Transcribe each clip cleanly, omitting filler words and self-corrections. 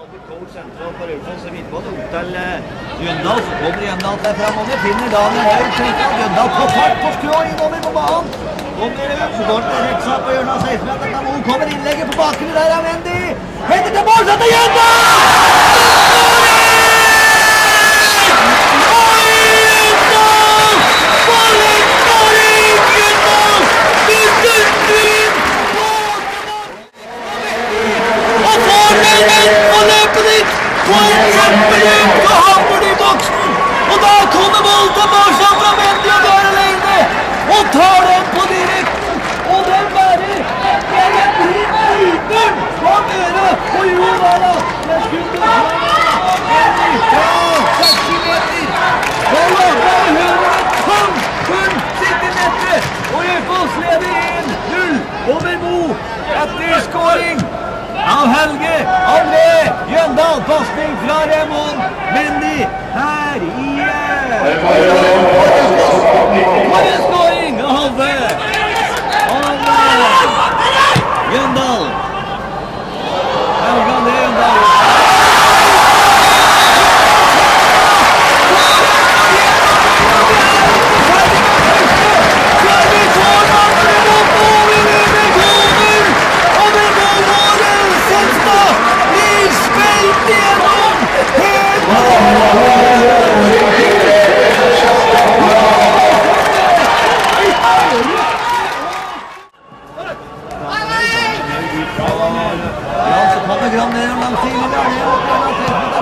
Coach sentral for Raufoss og midtbane ut til Jøndal, så kommer Jøndal seg fremover, finner Daniel Haug Tryggvad, Jøndal på fart på skrå innover på banen, kommer ut, så går det reksa på hjørnet av 16-meteren, nå kommer innlegget på bakgrunnen, der er Mendy, henter til mål, så til Jøndal! Og løper dit på en kjempeløp, så havner de i boksen, og da kommer bollen tilbake fra Mendy og går alene, og tar den på direkten, og den bærer, den blir uten på Møre, og jo da da, den skulle fra Mendy, ja, 60 meter, og lager hører kampen 70 meter, og Raufoss leder 1-0 over Mo etter skåring av Helge André Jøndal, passning fra Remon Mendy her i skåring av Jøndal. Helge André Jøndal.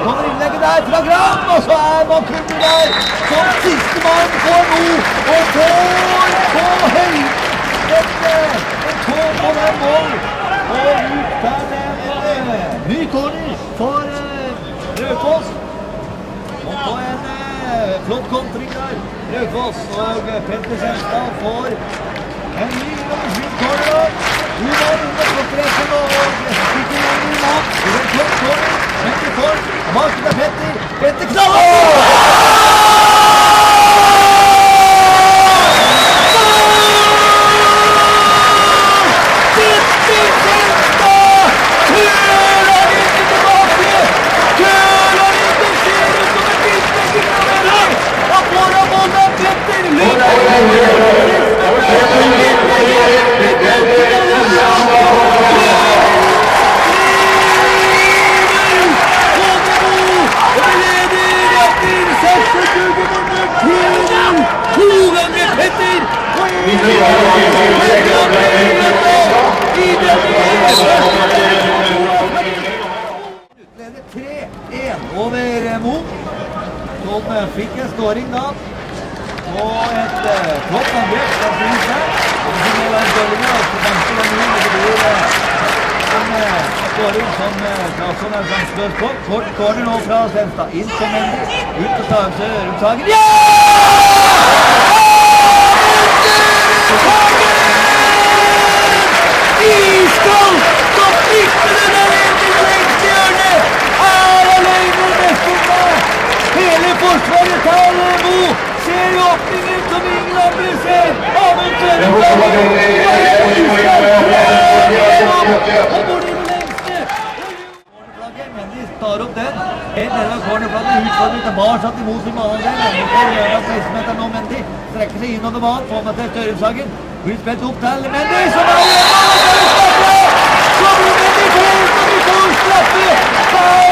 Kommer innlegget der fra Gram, og så man kommer der som siste mann på Mo, og får på høy en tå på den mål, og ut der en ny corner for Raufoss, og på en flott kontring der, Raufoss, og Petter Senstad får en ny corner. Du var under klokkeretten og ikke lenger i mat. Det er en flott corner, men til Torp. Marken er Petter. Petter knaller! Petter Senstad! Køler ikke tilbake! Køler ikke ser ut som et tilstrekk fra Møre! Og foran målet er Petter! Utleder 3-1 over Mo, som fikk en skåring da på et flott angrep fra Finse, og det var en dårlig og så kanskje var mye, men det blir en skåring som Klasson er sjanseløs på. Kort corner nå fra Senstad, inn på Mendy, ut på Stavse, Rundsagen. Ja! Iskald, så flytter det der inn til lengste hjørnet, er alene nesten der. Hele forsvaret tar Mo, ser i åpningen som ingen andre ser. Amundsen, og bor i det lengste. Mendy tar opp den, helt nede av cornerflagget, utfordrer tilbake til Mo sin banen der. Mendy får gjøre at 16-meteren nå Mendy strekker seg innover banen, får med til Størumshagen. Blir spilt opp til Mendy, som er igjen! Så blir Mendy frelst, og vi får straffe! Der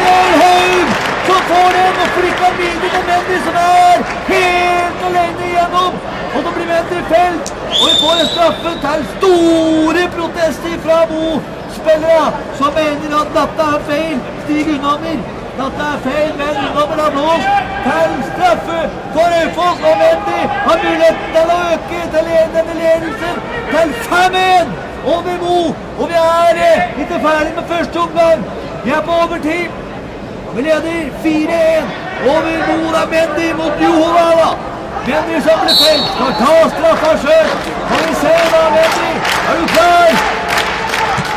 Daniel Haug, så får den og flikker videre til Mendy, som er helt alene igjennom. Og så blir Mendy felt, og vi får en straffe til store protester fra Mo-spillere, som mener at dette er feil. Stig Unhammer, dette er feil, men Unhammer har blåst til straffe for Raufoss, og Mendy har mulighet til å øke til ledende ledelsen til 5-1 over Mo, og vi er ikke ferdig med første omgang. Vi er på overtid, vi leder 4-1 over Mo, da Mendy mot Johovala. Mendy som ble felt, skal ta straffa selv, og vi ser da Mendy, er du klar?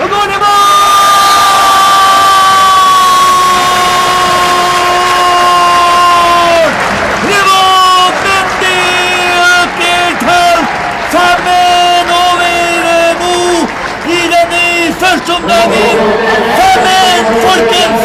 Og går det mål! Første omgangen, 5-1, folkens!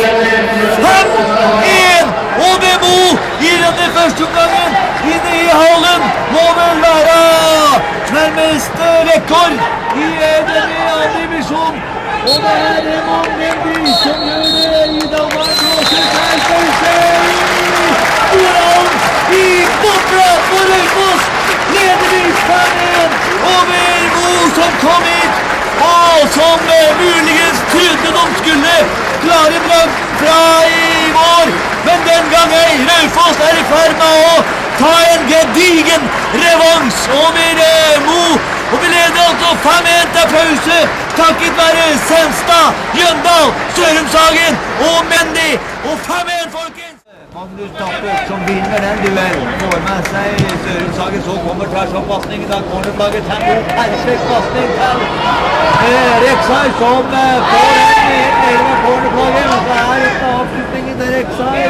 den gangen Raufoss I ferd med å ta en gedigen revansch over Mo. Og vi leder altså 5-1 til pause, takket være Senstad, Jøndal, Sørumshagen og Mendy. Og 5-1, folkens! Magnus Tappet som vinner den duellen, får med seg Sørumshagen, så kommer tvers av passningen da cornerflagget til en perfekt passning til Rek'Sai som får en egen av cornerflagget. Det en avslutning til Rek'Sai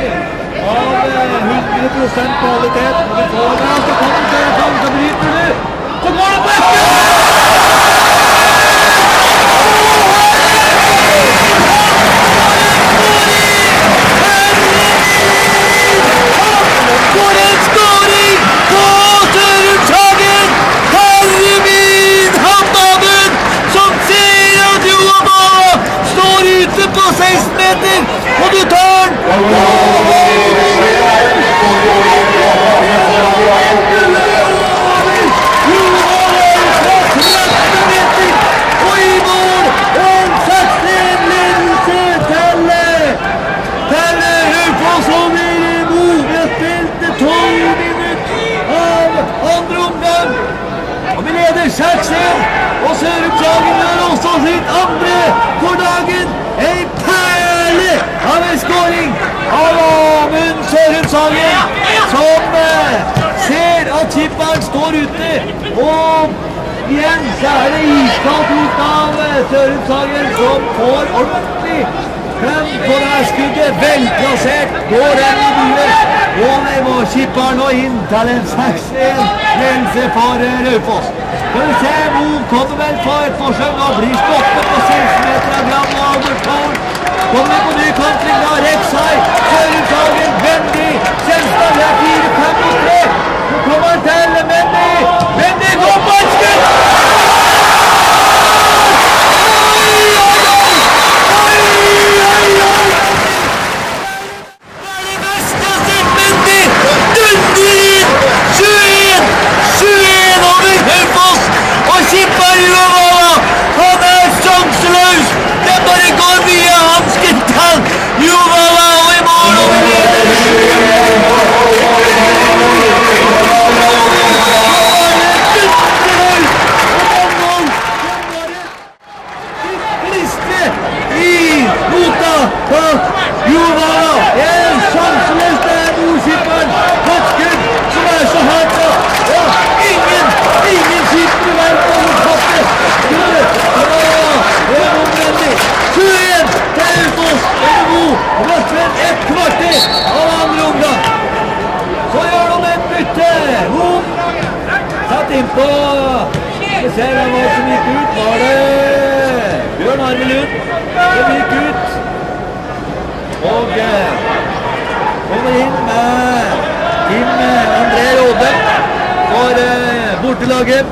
av 100% kvalitet. Og vi får med at det kommer til en fang som bryter det. Så går det på etter! For en skåring på Sørumshagen! Herre min, Hamdamen som ser at Johanna står ute på 16 meter, og du tar den! Og i mål, en 6-1-ledelse til Raufoss over Mo. Vi har spilt 12 minutter av andre omgang, og vi leder 6-1, og Sørumshagen gjør også sitt andre for dagen. En perle av en skåring av Amund Sørumshagen, som ser at kipperen står ute, og igjen så det iskaldt ut av Sørumshagen, som får ordentlig frem på det skuddet, velplassert, går den i buret, og det må kipperen nå inn til en 6-1-ledelse for Raufoss. Skal vi se, Mo kommer vel på et forsøk og blir stoppet på 16 meter av Gram Albert Hall. Kommer på ny kontring da, Rek'Sai, Sørumshagen, Mendy, Senstad, 4-5-3. Så kommer han til Mendy, Mendy går på et skudd! Skipper Johanna, han sjanseløs, det bare går via hansken til Johanna og i mål og vi leder. I nota bak Johanna, en sjanseløs der nordskipperen, godt skudd som så hardt og ingen skipper i verden. 21 til Raufoss, Mo, Røstveld et kvarter av andre omgang. Så gjør de en bytte. Mo satt innpå. Vi ser hvem som gikk ut. Var det Bjørn Arvelund som gikk ut. Og kommer inn med Kim André Råde for bortelaget.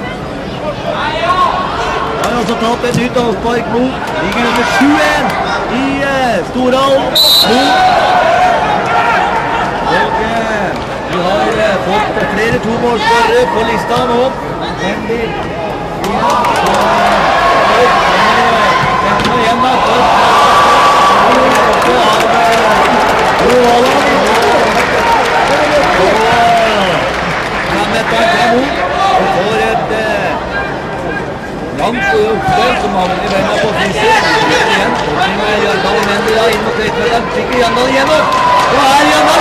Han har altså tatt et nytt avspark mot, ligger under 7-1 i Storhallen mot. Og vi har fått flere tomålsskårere på lista nå. Mendy igjen da. Så har vi og får et langt oppspill som havner i veien på fristet. Igjen, med Jøndal og Mendy da, inn mot Øytvelderen. Sikker Jøndal igjennom. Og her Jøndal